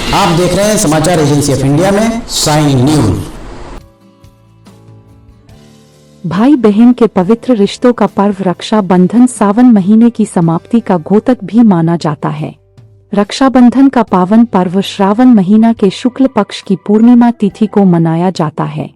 आप देख रहे हैं समाचार एजेंसी ऑफ इंडिया में साइन न्यूज। भाई बहन के पवित्र रिश्तों का पर्व रक्षाबंधन सावन महीने की समाप्ति का घोतक भी माना जाता है। रक्षाबंधन का पावन पर्व श्रावण महीना के शुक्ल पक्ष की पूर्णिमा तिथि को मनाया जाता है।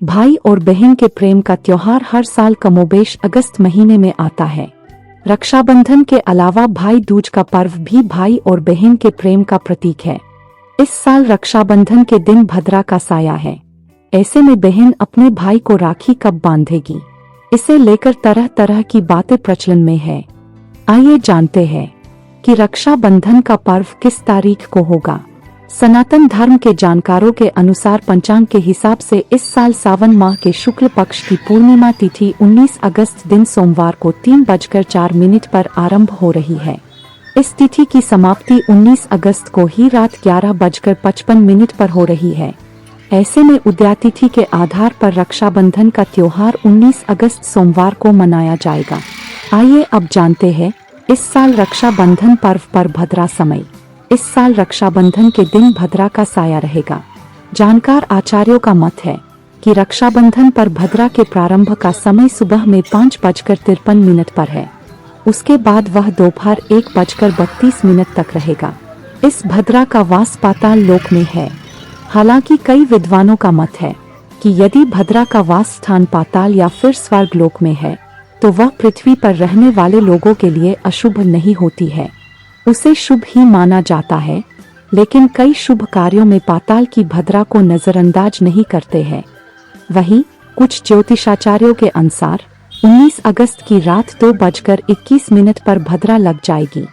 भाई और बहन के प्रेम का त्योहार हर साल कमोबेश अगस्त महीने में आता है। रक्षाबंधन के अलावा भाई दूज का पर्व भी भाई और बहन के प्रेम का प्रतीक है। इस साल रक्षाबंधन के दिन भद्रा का साया है। ऐसे में बहन अपने भाई को राखी कब बांधेगी, इसे लेकर तरह तरह की बातें प्रचलन में है। आइए जानते हैं कि रक्षाबंधन का पर्व किस तारीख को होगा। सनातन धर्म के जानकारों के अनुसार पंचांग के हिसाब से इस साल सावन माह के शुक्ल पक्ष की पूर्णिमा तिथि 19 अगस्त दिन सोमवार को 3:04 पर आरंभ हो रही है। इस तिथि की समाप्ति 19 अगस्त को ही रात 11:55 पर हो रही है। ऐसे में उदयातिथि के आधार पर रक्षाबंधन का त्योहार 19 अगस्त सोमवार को मनाया जाएगा। आइए अब जानते हैं इस साल रक्षाबंधन पर्व पर भद्रा समय। इस साल रक्षाबंधन के दिन भद्रा का साया रहेगा। जानकार आचार्यों का मत है कि रक्षाबंधन पर भद्रा के प्रारंभ का समय सुबह में 5:53 पर है। उसके बाद वह दोपहर 1:32 तक रहेगा। इस भद्रा का वास पाताल लोक में है। हालांकि कई विद्वानों का मत है कि यदि भद्रा का वास स्थान पाताल या फिर स्वर्ग लोक में है तो वह पृथ्वी पर रहने वाले लोगों के लिए अशुभ नहीं होती है, उसे शुभ ही माना जाता है। लेकिन कई शुभ कार्यों में पाताल की भद्रा को नजरअंदाज नहीं करते हैं। वहीं कुछ ज्योतिषाचार्यों के अनुसार 19 अगस्त की रात 2:21 पर भद्रा लग जाएगी।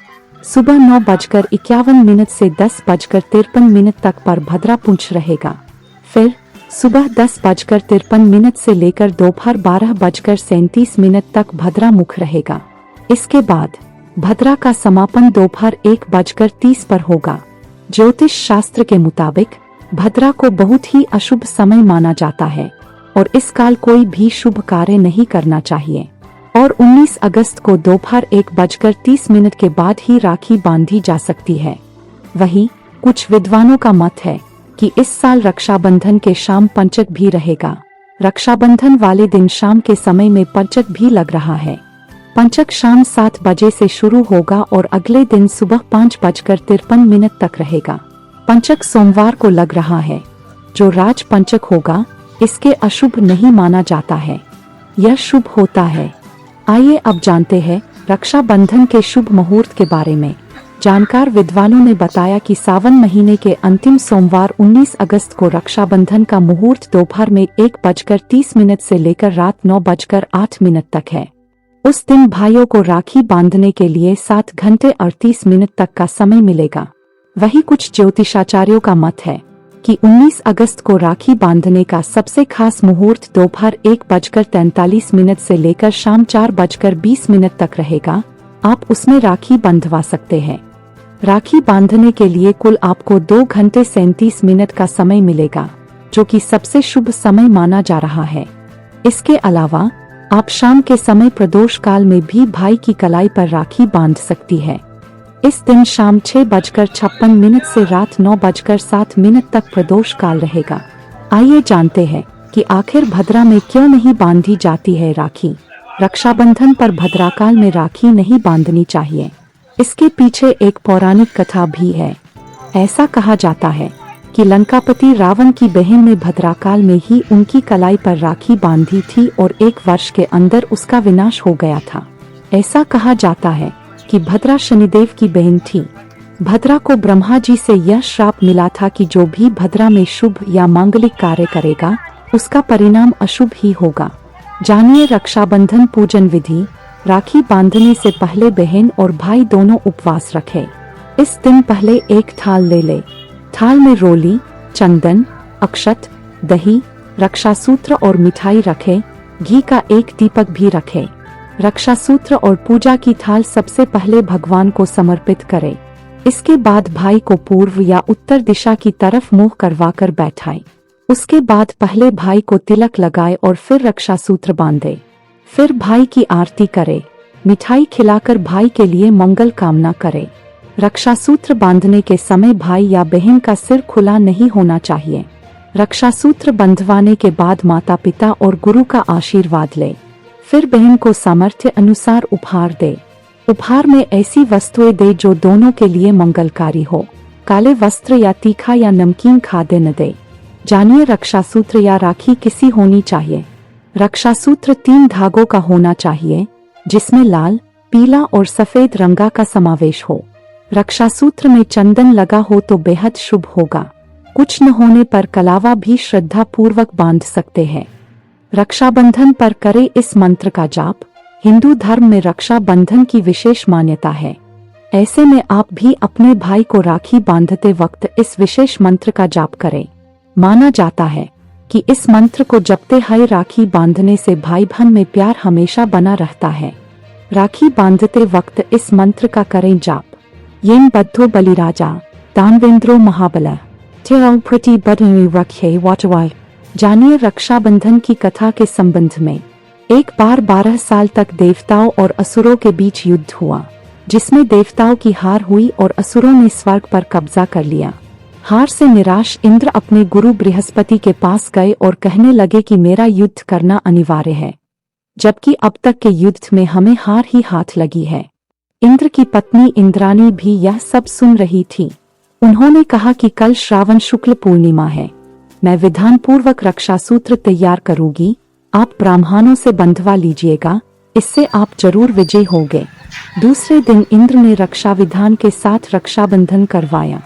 सुबह 9:51 से 10:53 तक पर भद्रा पुंछ रहेगा। फिर सुबह 10:53 से लेकर दोपहर 12:37 तक भद्रा मुख रहेगा। इसके बाद भद्रा का समापन दोपहर 1:30 पर होगा। ज्योतिष शास्त्र के मुताबिक भद्रा को बहुत ही अशुभ समय माना जाता है और इस काल कोई भी शुभ कार्य नहीं करना चाहिए और 19 अगस्त को दोपहर 1:30 के बाद ही राखी बांधी जा सकती है। वहीं कुछ विद्वानों का मत है कि इस साल रक्षाबंधन के शाम पंचक भी रहेगा। रक्षाबंधन वाले दिन शाम के समय में पंचक भी लग रहा है। पंचक शाम 7 बजे से शुरू होगा और अगले दिन सुबह 5:53 तक रहेगा। पंचक सोमवार को लग रहा है। जो राज पंचक होगा इसके अशुभ नहीं माना जाता है, यह शुभ होता है। आइए अब जानते हैं रक्षाबंधन के शुभ मुहूर्त के बारे में। जानकार विद्वानों ने बताया कि सावन महीने के अंतिम सोमवार 19 अगस्त को रक्षाबंधन का मुहूर्त दोपहर में 1:30 से लेकर रात 9:08 तक है। उस दिन भाइयों को राखी बांधने के लिए 7 घंटे 38 मिनट तक का समय मिलेगा। वहीं कुछ ज्योतिषाचार्यों का मत है कि 19 अगस्त को राखी बांधने का सबसे खास मुहूर्त दोपहर 1:43 से लेकर शाम 4:20 तक रहेगा। आप उसमें राखी बंधवा सकते हैं। राखी बांधने के लिए कुल आपको 2 घंटे 37 मिनट का समय मिलेगा, जो कि सबसे शुभ समय माना जा रहा है। इसके अलावा आप शाम के समय प्रदोष काल में भी भाई की कलाई पर राखी बांध सकती है। इस दिन शाम 6:56 से रात 9:07 तक प्रदोष काल रहेगा। आइए जानते हैं कि आखिर भद्रा में क्यों नहीं बांधी जाती है राखी। रक्षाबंधन पर भद्राकाल में राखी नहीं बांधनी चाहिए। इसके पीछे एक पौराणिक कथा भी है। ऐसा कहा जाता है कि लंकापति रावण की बहन ने भद्राकाल में ही उनकी कलाई पर राखी बांधी थी और 1 वर्ष के अंदर उसका विनाश हो गया था। ऐसा कहा जाता है कि भद्रा शनिदेव की बहन थी। भद्रा को ब्रह्मा जी से यह श्राप मिला था कि जो भी भद्रा में शुभ या मांगलिक कार्य करेगा उसका परिणाम अशुभ ही होगा। जानिए रक्षाबंधन पूजन विधि। राखी बांधने से पहले बहन और भाई दोनों उपवास रखें। इस दिन पहले एक थाल ले ले। थाल में रोली, चंदन, अक्षत, दही, रक्षासूत्र और मिठाई रखें। घी का एक दीपक भी रखें। रक्षासूत्र और पूजा की थाल सबसे पहले भगवान को समर्पित करें। इसके बाद भाई को पूर्व या उत्तर दिशा की तरफ मुंह करवाकर बैठाएं। उसके बाद पहले भाई को तिलक लगाए और फिर रक्षासूत्र बांधे। फिर भाई की आरती करे, मिठाई खिलाकर भाई के लिए मंगल कामना करे। रक्षासूत्र बांधने के समय भाई या बहन का सिर खुला नहीं होना चाहिए। रक्षासूत्र बंधवाने के बाद माता पिता और गुरु का आशीर्वाद ले, फिर बहन को सामर्थ्य अनुसार उपहार दे। उपहार में ऐसी वस्तुएं दे जो दोनों के लिए मंगलकारी हो। काले वस्त्र या तीखा या नमकीन खाद्य न दे। जानिए रक्षासूत्र या राखी किसी होनी चाहिए। रक्षासूत्र 3 धागों का होना चाहिए, जिसमें लाल, पीला और सफेद रंगा का समावेश हो। रक्षासूत्र में चंदन लगा हो तो बेहद शुभ होगा। कुछ न होने पर कलावा भी श्रद्धा पूर्वक बांध सकते हैं। रक्षाबंधन पर करें इस मंत्र का जाप। हिंदू धर्म में रक्षा बंधन की विशेष मान्यता है। ऐसे में आप भी अपने भाई को राखी बांधते वक्त इस विशेष मंत्र का जाप करें। माना जाता है कि इस मंत्र को जपते हुए राखी बांधने से भाई बहन में प्यार हमेशा बना रहता है। राखी बांधते वक्त इस मंत्र का करें जाप। येन बद्धो बलिराजा दानवेंद्रो महाबला तेरौ प्रति बधनी रखे वाटवाय। जानिए रक्षाबंधन की कथा के संबंध में। एक बार 12 साल तक देवताओं और असुरों के बीच युद्ध हुआ, जिसमें देवताओं की हार हुई और असुरों ने स्वर्ग पर कब्जा कर लिया। हार से निराश इंद्र अपने गुरु बृहस्पति के पास गए और कहने लगे कि मेरा युद्ध करना अनिवार्य है, जबकि अब तक के युद्ध में हमें हार ही हाथ लगी है। इंद्र की पत्नी इंद्राणी भी यह सब सुन रही थी। उन्होंने कहा कि कल श्रावण शुक्ल पूर्णिमा है, मैं विधान पूर्वक रक्षासूत्र तैयार करूंगी, आप ब्राह्मणों से बंधवा लीजिएगा, इससे आप जरूर विजय होंगे। दूसरे दिन इंद्र ने रक्षा विधान के साथ रक्षाबंधन करवाया।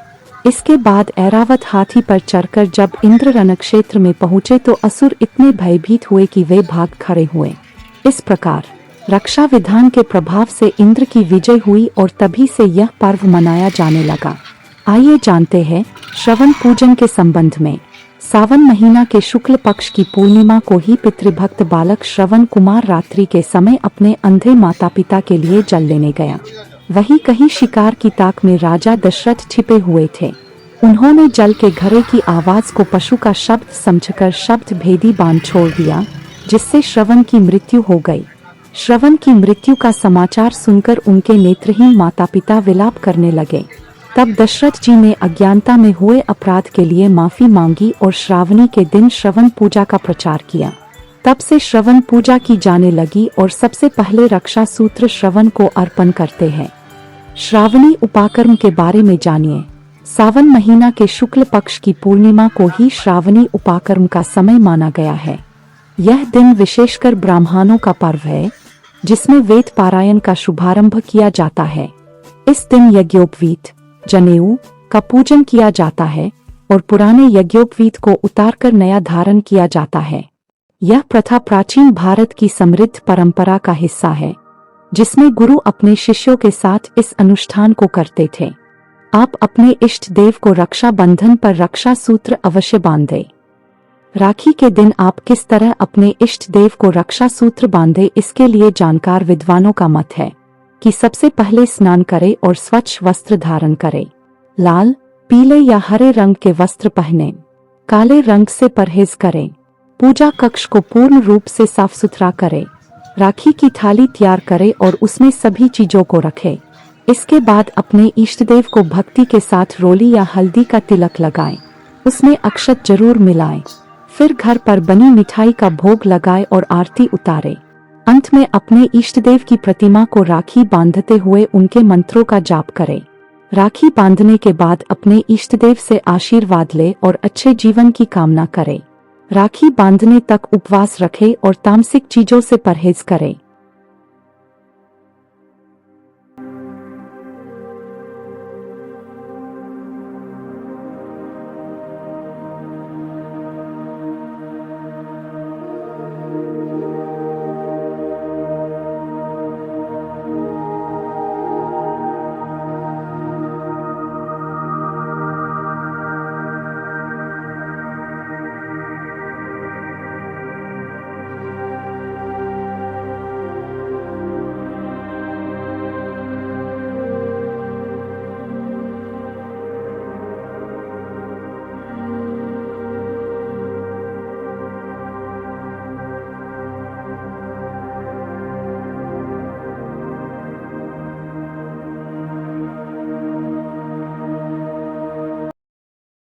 इसके बाद ऐरावत हाथी पर चढ़कर जब इंद्र रणक्षेत्र में पहुंचे तो असुर इतने भयभीत हुए कि वे भाग खड़े हुए। इस प्रकार रक्षा विधान के प्रभाव से इंद्र की विजय हुई और तभी से यह पर्व मनाया जाने लगा। आइए जानते हैं श्रवण पूजन के संबंध में। सावन महीना के शुक्ल पक्ष की पूर्णिमा को ही पितृभक्त बालक श्रवण कुमार रात्रि के समय अपने अंधे माता पिता के लिए जल लेने गया। वहीं कहीं शिकार की ताक में राजा दशरथ छिपे हुए थे। उन्होंने जल के घड़े की आवाज को पशु का शब्द समझकर शब्द भेदी बांध छोड़ दिया, जिससे श्रवण की मृत्यु हो गई। श्रवण की मृत्यु का समाचार सुनकर उनके नेत्रहीन माता पिता विलाप करने लगे। तब दशरथ जी ने अज्ञानता में हुए अपराध के लिए माफी मांगी और श्रावणी के दिन श्रवण पूजा का प्रचार किया। तब से श्रवण पूजा की जाने लगी और सबसे पहले रक्षा सूत्र श्रवण को अर्पण करते हैं। श्रावणी उपाकर्म के बारे में जानिए। सावन महीना के शुक्ल पक्ष की पूर्णिमा को ही श्रावणी उपाकर्म का समय माना गया है। यह दिन विशेषकर ब्राह्मणों का पर्व है, जिसमें वेद पारायण का शुभारंभ किया जाता है। इस दिन यज्ञोपवीत, जनेऊ का पूजन किया जाता है और पुराने यज्ञोपवीत को उतारकर नया धारण किया जाता है। यह प्रथा प्राचीन भारत की समृद्ध परंपरा का हिस्सा है, जिसमें गुरु अपने शिष्यों के साथ इस अनुष्ठान को करते थे। आप अपने इष्ट देव को रक्षा बंधन पर रक्षा सूत्र अवश्य बांधे। राखी के दिन आप किस तरह अपने इष्ट देव को रक्षा सूत्र बांधे, इसके लिए जानकार विद्वानों का मत है कि सबसे पहले स्नान करें और स्वच्छ वस्त्र धारण करें। लाल, पीले या हरे रंग के वस्त्र पहने। काले रंग से परहेज करें। पूजा कक्ष को पूर्ण रूप से साफ सुथरा करें। राखी की थाली तैयार करें और उसमें सभी चीजों को रखें। इसके बाद अपने इष्ट देव को भक्ति के साथ रोली या हल्दी का तिलक लगाएं। उसमें अक्षत जरूर मिलाएं। फिर घर पर बनी मिठाई का भोग लगाएं और आरती उतारें। अंत में अपने इष्ट देव की प्रतिमा को राखी बांधते हुए उनके मंत्रों का जाप करें। राखी बांधने के बाद अपने इष्ट देव से आशीर्वाद लें और अच्छे जीवन की कामना करें। राखी बांधने तक उपवास रखें और तामसिक चीजों से परहेज करें।